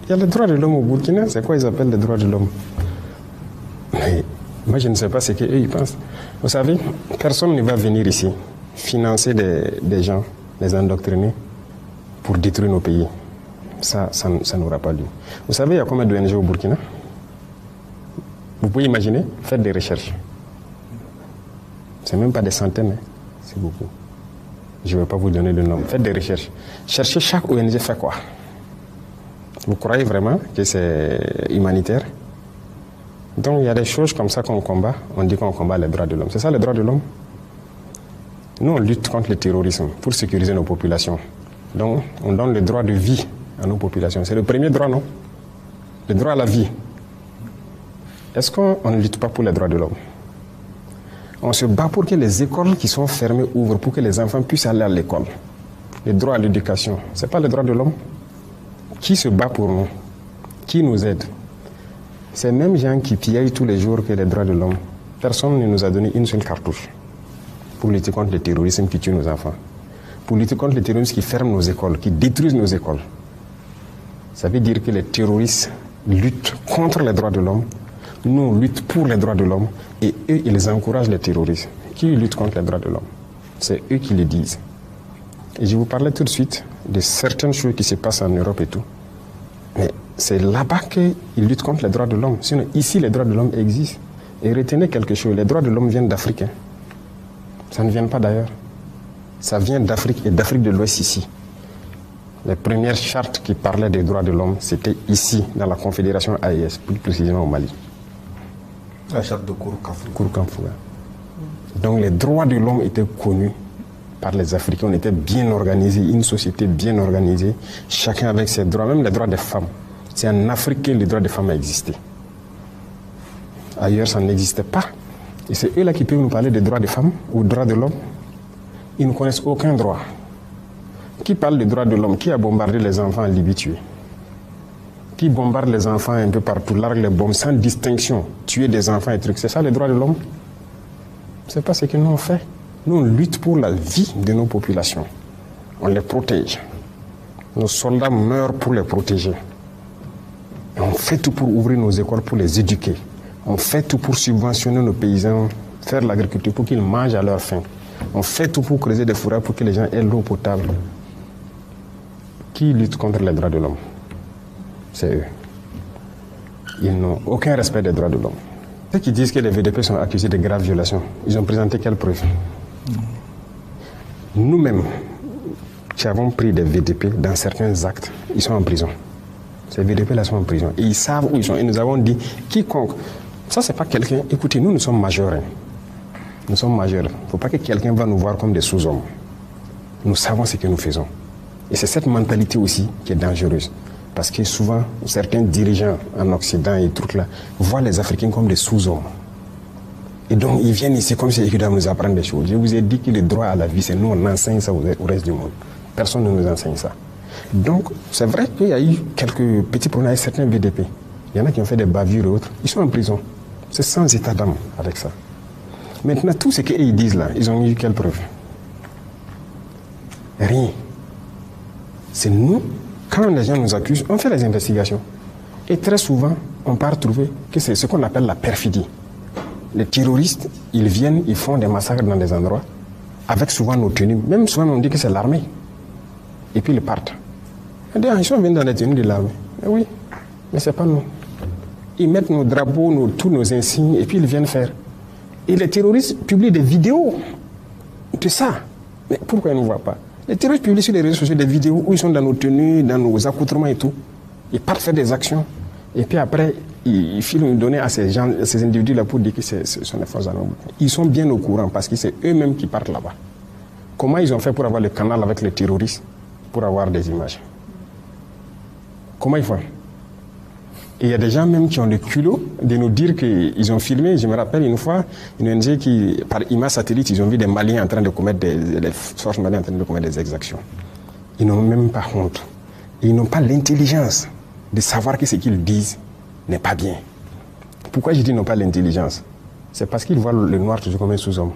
Il y a les droits de l'homme au Burkina. C'est quoi ils appellent les droits de l'homme? Mais moi, je ne sais pas ce qu'eux, ils pensent. Vous savez, personne ne va venir ici financer des gens, les endoctriner pour détruire nos pays. Ça n'aura pas lieu. Vous savez, il y a combien d'ONG au Burkina? Vous pouvez imaginer, faites des recherches. C'est même pas des centaines, hein. C'est beaucoup. Je ne vais pas vous donner le nom. Faites des recherches. Cherchez chaque ONG fait quoi. Vous croyez vraiment que c'est humanitaire? Donc il y a des choses comme ça qu'on combat. On dit qu'on combat les droits de l'homme. C'est ça les droits de l'homme? Nous, on lutte contre le terrorisme pour sécuriser nos populations. Donc on donne le droit de vie à nos populations. C'est le premier droit, non? Le droit à la vie. Est-ce qu'on ne lutte pas pour les droits de l'homme? On se bat pour que les écoles qui sont fermées ouvrent, pour que les enfants puissent aller à l'école. Le droit à l'éducation, ce n'est pas le droit de l'homme? Qui se bat pour nous? Qui nous aide? Ces mêmes gens qui pillent tous les jours que les droits de l'homme, personne ne nous a donné une seule cartouche pour lutter contre le terrorisme qui tue nos enfants, pour lutter contre le terrorisme qui ferme nos écoles, qui détruisent nos écoles. Ça veut dire que les terroristes luttent contre les droits de l'homme, nous on lutte pour les droits de l'homme, et eux ils encouragent les terroristes. Qui lutte contre les droits de l'homme? C'est eux qui le disent. Et je vous parlais tout de suite de certaines choses qui se passent en Europe et tout. Mais c'est là-bas qu'ils luttent contre les droits de l'homme. Sinon, ici, les droits de l'homme existent. Et retenez quelque chose, les droits de l'homme viennent d'Afrique. Hein. Ça ne vient pas d'ailleurs. Ça vient d'Afrique et d'Afrique de l'Ouest ici. Les premières chartes qui parlaient des droits de l'homme, c'était ici, dans la Confédération AES, plus précisément au Mali. La charte de Kouroukanfouga. Kouroukanfouga. Donc les droits de l'homme étaient connus par les Africains, on était bien organisés, une société bien organisée, chacun avec ses droits, même les droits des femmes. C'est en Afrique que les droits des femmes existaient. Ailleurs, ça n'existait pas. Et c'est eux là qui peuvent nous parler des droits des femmes ou des droits de l'homme. Ils ne connaissent aucun droit. Qui parle des droits de l'homme? Qui a bombardé les enfants en Libye tués? Qui bombarde les enfants un peu partout, largue les bombes sans distinction, tuer des enfants et trucs? C'est ça les droits de l'homme? C'est pas ce que nous on fait. Nous, on lutte pour la vie de nos populations. On les protège. Nos soldats meurent pour les protéger. Et on fait tout pour ouvrir nos écoles, pour les éduquer. On fait tout pour subventionner nos paysans, faire l'agriculture pour qu'ils mangent à leur faim. On fait tout pour creuser des forêts pour que les gens aient l'eau potable. Qui lutte contre les droits de l'homme? C'est eux. Ils n'ont aucun respect des droits de l'homme. Ceux qui disent que les VDP sont accusés de graves violations, ils ont présenté quelles preuves? Nous-mêmes, qui avons pris des VDP dans certains actes, ils sont en prison. Ces VDP-là sont en prison. Et ils savent où ils sont. Et nous avons dit, quiconque, ça c'est pas quelqu'un, écoutez, nous sommes majeurs. Hein. Nous sommes majeurs. Il ne faut pas que quelqu'un va nous voir comme des sous-hommes. Nous savons ce que nous faisons. Et c'est cette mentalité aussi qui est dangereuse. Parce que souvent, certains dirigeants en Occident et trucs là, voient les Africains comme des sous-hommes. Et donc, ils viennent ici comme si ils doivent nous apprendre des choses. Je vous ai dit que le droit à la vie, c'est nous, on enseigne ça au reste du monde. Personne ne nous enseigne ça. Donc, c'est vrai qu'il y a eu quelques petits problèmes avec certains VDP. Il y en a qui ont fait des bavures et autres. Ils sont en prison. C'est sans état d'âme avec ça. Maintenant, tout ce qu'ils disent là, ils ont eu quelle preuve? Rien. C'est nous, quand les gens nous accusent, on fait les investigations. Et très souvent, on part trouver que c'est ce qu'on appelle la perfidie. Les terroristes, ils viennent, ils font des massacres dans des endroits, avec souvent nos tenues. Même souvent, on dit que c'est l'armée. Et puis ils partent. Ils sont venus dans les tenues de l'armée. Mais oui, mais ce n'est pas nous. Ils mettent nos drapeaux, tous nos insignes, et puis ils viennent faire. Et les terroristes publient des vidéos de ça. Mais pourquoi ils ne voient pas? Les terroristes publient sur les réseaux sociaux des vidéos où ils sont dans nos tenues, dans nos accoutrements et tout. Ils partent faire des actions. Et puis après, ils filent une donnée à ces gens, à ces individus-là pour dire que ce sont des forces armées. Ils sont bien au courant parce que c'est eux-mêmes qui partent là-bas. Comment ils ont fait pour avoir le canal avec les terroristes pour avoir des images? Comment ils font? Et il y a des gens même qui ont le culot de nous dire qu'ils ont filmé. Je me rappelle une fois, une ONG qui, par image satellite, ils ont vu des Maliens en train de commettre des forces maliennes en train de commettre des exactions. Ils n'ont même pas honte. Et ils n'ont pas l'intelligence de savoir que ce qu'ils disent n'est pas bien. Pourquoi je dis n'ont pas l'intelligence? C'est parce qu'ils voient le noir toujours comme un sous-homme.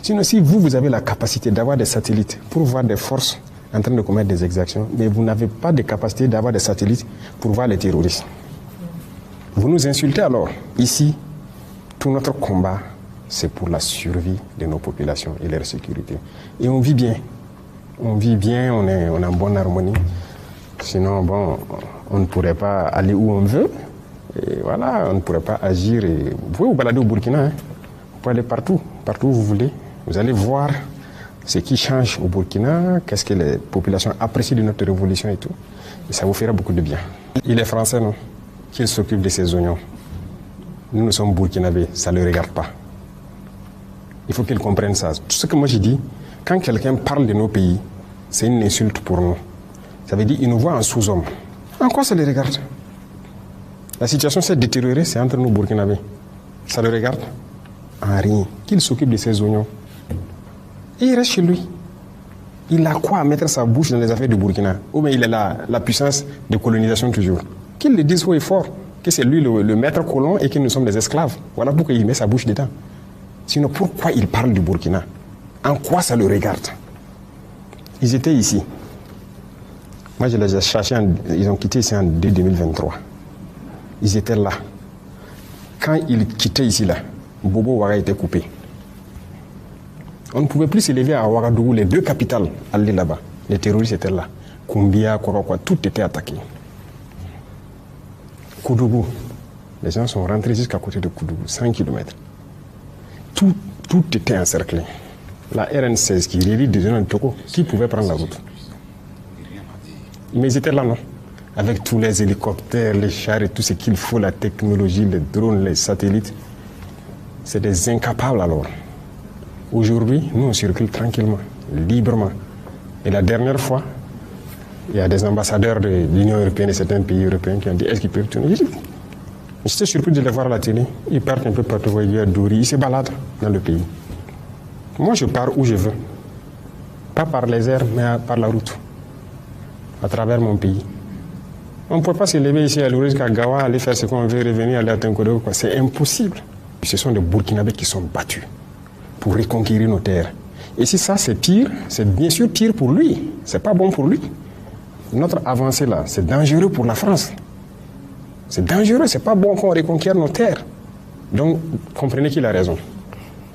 Sinon, si vous avez la capacité d'avoir des satellites pour voir des forces en train de commettre des exactions, mais vous n'avez pas de capacité d'avoir des satellites pour voir les terroristes. Vous nous insultez alors. Ici, tout notre combat, c'est pour la survie de nos populations et leur sécurité. Et on vit bien. On vit bien, on est en bonne harmonie. Sinon, bon, on ne pourrait pas aller où on veut. Et voilà, on ne pourrait pas agir. Et vous pouvez vous balader au Burkina. Hein. Vous pouvez aller partout où vous voulez. Vous allez voir ce qui change au Burkina, qu'est-ce que les populations apprécient de notre révolution et tout. Et ça vous fera beaucoup de bien. Il est français, non? Qu'il s'occupe de ses oignons. Nous sommes burkinabés, ça ne le regarde pas. Il faut qu'ils comprennent ça. Tout ce que moi j'ai dit, quand quelqu'un parle de nos pays, c'est une insulte pour nous. Ça veut dire qu'il nous voit en sous-homme. En quoi ça les regarde? La situation s'est détériorée, c'est entre nous burkinabés. Ça le regarde? En rien. Qu'il s'occupe de ses oignons. Et il reste chez lui. Il a quoi à mettre sa bouche dans les affaires du Burkina? Ou bien il a la puissance de colonisation toujours. Qu'il le dise haut et fort, que c'est lui le maître colon et que nous sommes des esclaves. Voilà pourquoi il met sa bouche dedans. Sinon, pourquoi il parle du Burkina? En quoi ça le regarde? Ils étaient ici. Moi, je les ai cherchés, ils ont quitté ici en 2023. Ils étaient là. Quand ils quittaient ici, là, Bobo Ouaga était coupé. On ne pouvait plus s'élever à Ouagadougou, les deux capitales, aller là-bas. Les terroristes étaient là. Koumbia, Korokwa, tout était attaqué. Koudougou, les gens sont rentrés jusqu'à côté de Koudougou, 100 km. Tout était encerclé. La RN16 qui relie des zones de Toko, qui pouvait prendre la route? Mais ils étaient là, non? Avec tous les hélicoptères, les chars et tout ce qu'il faut, la technologie, les drones, les satellites. C'est des incapables alors. Aujourd'hui, nous on circule tranquillement, librement. Et la dernière fois, il y a des ambassadeurs de l'Union européenne et certains pays européens qui ont dit est-ce qu'ils peuvent tourner? J'étais surpris de les voir à la télé. Ils partent un peu partout, ils à Douri, ils se baladent dans le pays. Moi je pars où je veux. Pas par les airs, mais par la route. À travers mon pays. On ne peut pas se lever ici à Lourdes, jusqu'à Gawa, aller faire ce qu'on veut, revenir, aller à Tinkodo. C'est impossible. Ce sont des Burkinabés qui sont battus pour reconquérir nos terres. Et si ça c'est pire, c'est bien sûr pire pour lui. C'est pas bon pour lui. Notre avancée là, c'est dangereux pour la France. C'est dangereux, c'est pas bon qu'on reconquiert nos terres. Donc, comprenez qu'il a raison.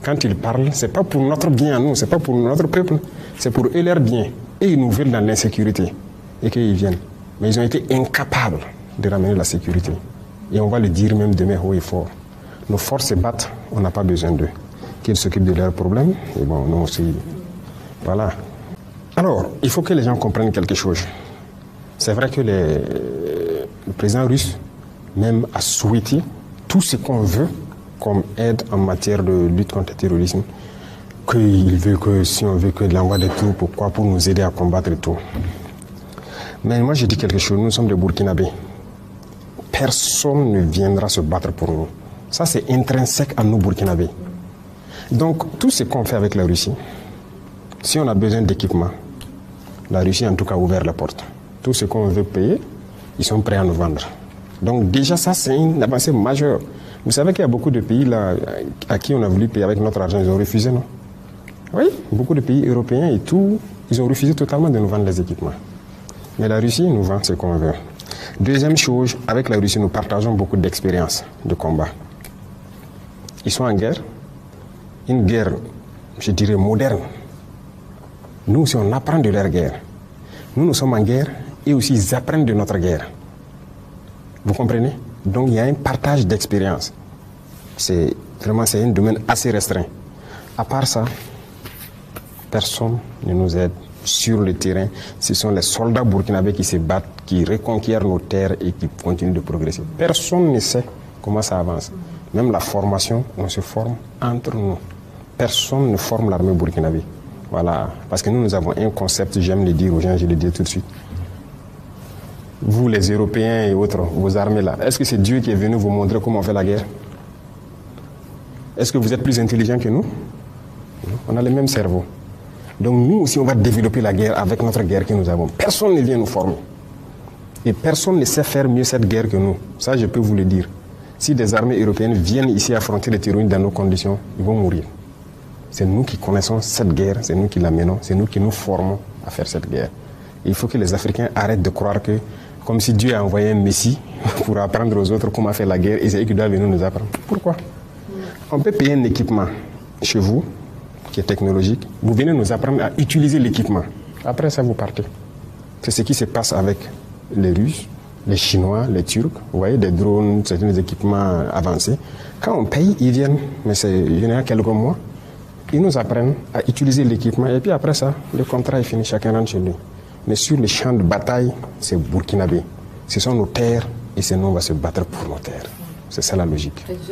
Quand il parle, c'est pas pour notre bien à nous, c'est pas pour notre peuple, c'est pour eux leur bien. Et ils nous veulent dans l'insécurité. Et qu'ils viennent. Mais ils ont été incapables de ramener la sécurité. Et on va le dire même demain haut et fort. Nos forces se battent, on n'a pas besoin d'eux. Qu'ils s'occupent de leurs problèmes, et bon, nous aussi. Voilà. Alors, il faut que les gens comprennent quelque chose. C'est vrai que le président russe même a souhaité tout ce qu'on veut comme aide en matière de lutte contre le terrorisme. Qu'il veut que, si on veut que l'envoi des troupes, pourquoi? Pour nous aider à combattre et tout. Mais moi je dis quelque chose, nous sommes des Burkinabés. Personne ne viendra se battre pour nous. Ça c'est intrinsèque à nous Burkinabés. Donc tout ce qu'on fait avec la Russie, si on a besoin d'équipement, la Russie en tout cas a ouvert la porte. Tout ce qu'on veut payer, ils sont prêts à nous vendre. Donc déjà ça c'est une avancée majeure. Vous savez qu'il y a beaucoup de pays là, à qui on a voulu payer avec notre argent, ils ont refusé, non? Oui, beaucoup de pays européens et tout, ils ont refusé totalement de nous vendre les équipements. Mais la Russie nous vend ce qu'on veut. Deuxième chose, avec la Russie, nous partageons beaucoup d'expérience de combat. Ils sont en guerre. Une guerre, je dirais, moderne. Nous aussi, on apprend de leur guerre. Nous sommes en guerre et aussi ils apprennent de notre guerre. Vous comprenez? Donc il y a un partage d'expérience. C'est un domaine assez restreint. À part ça, personne ne nous aide. Sur le terrain, ce sont les soldats burkinabés qui se battent, qui reconquièrent nos terres et qui continuent de progresser. Personne ne sait comment ça avance. Même la formation, on se forme entre nous. Personne ne forme l'armée burkinabé. Voilà, parce que nous avons un concept, j'aime le dire aux gens, je le dis tout de suite. Vous les Européens et autres, vos armées là, est-ce que c'est Dieu qui est venu vous montrer comment on fait la guerre? Est-ce que vous êtes plus intelligents que nous? On a le même cerveau. Donc nous aussi, on va développer la guerre avec notre guerre que nous avons. Personne ne vient nous former. Et personne ne sait faire mieux cette guerre que nous. Ça, je peux vous le dire. Si des armées européennes viennent ici affronter les terroristes dans nos conditions, ils vont mourir. C'est nous qui connaissons cette guerre, c'est nous qui la menons, c'est nous qui nous formons à faire cette guerre. Il faut que les Africains arrêtent de croire que, comme si Dieu a envoyé un Messie pour apprendre aux autres comment faire la guerre, et c'est eux qui doivent venir nous apprendre. Pourquoi? On peut payer un équipement chez vous, qui est technologique. Vous venez nous apprendre à utiliser l'équipement. Après ça, vous partez. C'est ce qui se passe avec les Russes, les Chinois, les Turcs. Vous voyez, des drones, c'est des équipements avancés. Quand on paye, ils viennent, mais il y en a quelques mois. Ils nous apprennent à utiliser l'équipement. Et puis après ça, le contrat est fini, chacun rentre chez lui. Mais sur le champ de bataille, c'est burkinabé. Ce sont nos terres et c'est nous, on va se battre pour nos terres. C'est ça la logique.